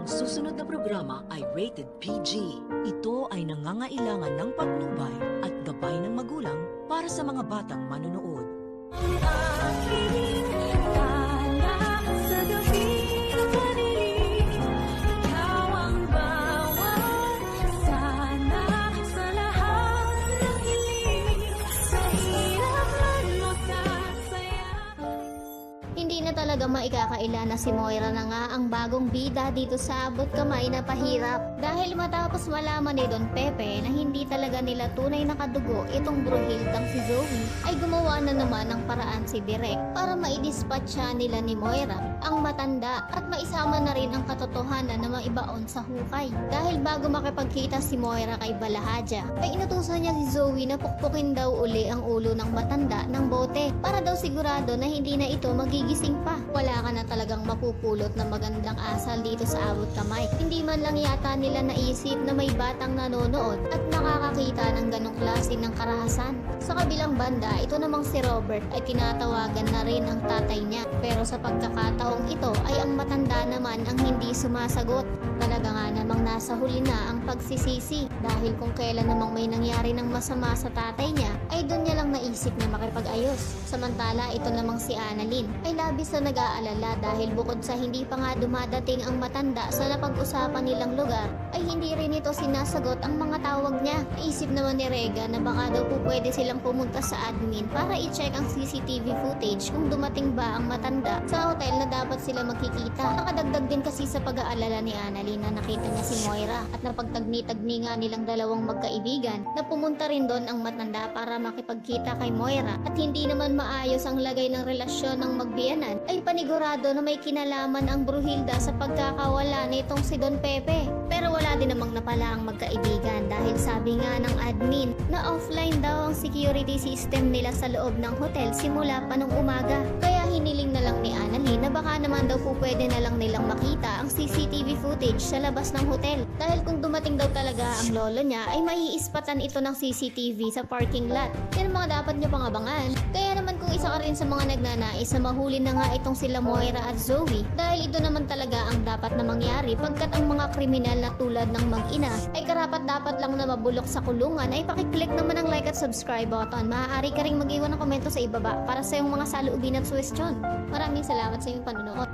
Ang susunod na programa ay rated PG. Ito ay nangangailangan ng patnubay at gabay ng magulang para sa mga batang manonood. Hindi na talaga maikakaila na si Moira na nga ang bagong bida dito sa abot kamay na pahirap. Dahil matapos malaman ni Don Pepe na hindi talaga nila tunay na kadugo itong bruhildang si Zoe, ay gumawa na naman ng paraan si Direk para maidispatcha nila ni Moira ang matanda at maisama na rin ang katotohanan na maibaon sa hukay. Dahil bago makipagkita si Moira kay Balahadja, ay inutusan niya si Zoe na pukpukin daw uli ang ulo ng matanda ng bote para daw sigurado na hindi na ito magigising pa. Wala ka na talagang mapupulot na magandang asal dito sa abot kamay. Hindi man lang yata nila naisip na may batang nanonood at nakakakita ng ganong klase ng karahasan. Sa kabilang banda, ito namang si Robert ay tinatawagan na rin ang tatay niya. Pero sa pagkakataong ito ay ang matanda naman ang hindi sumasagot. Talaga nga namang nasa huli na ang pagsisisi dahil kung kailan namang may nangyari ng masama sa tatay niya ay doon niya lang naisip na makipag-ayos. Samantala ito namang si Annalyn ay labis na nag-aalala dahil bukod sa hindi pa nga dumadating ang matanda sa napag-usapan nilang lugar ay hindi rin ito sinasagot ang mga tawag niya. Naisip naman ni Rega na baka daw po pwede silang pumunta sa admin para i-check ang CCTV footage kung dumating ba ang matanda sa hotel na dapat sila magkikita. Nakadagdag din kasi sa pag-aalala ni Annalyn na nakita niya si Moira at napagtagni-tagni nga nilang dalawang magkaibigan na pumunta rin doon ang matanda para makipagkita kay Moira at hindi naman maayos ang lagay ng relasyon ng magbiyanan ay panigurado na may kinalaman ang Bruhilda sa pagkakawala nitong si Don Pepe. Pero wala din namang napala ang magkaibigan dahil sabi nga ng admin na offline daw ang security system nila sa loob ng hotel simula pa nung umaga. Kaya hiniling na lang ni Annalyn na baka naman daw po pwede na lang nilang makita ang CCTV footage sa labas ng hotel. Dahil kung dumating daw talaga ang lolo niya ay maiispatan ito ng CCTV sa parking lot. Yan ang mga dapat niyo pang abangan. Kaya naman kung isa ka rin sa mga nagnanais na mahuli na nga itong sila Moira at Zoe dahil ito naman talaga ang dapat na mangyari pagkat ang mga kriminal na tulad ng mag-ina ay karapat-dapat lang na mabulok sa kulungan ay pakiclick naman ang like at subscribe button. Maaari ka ring mag-iwan ng komento sa ibaba para sa iyong mga saloobin at suwestyon. Maraming salamat sa iyong panunood.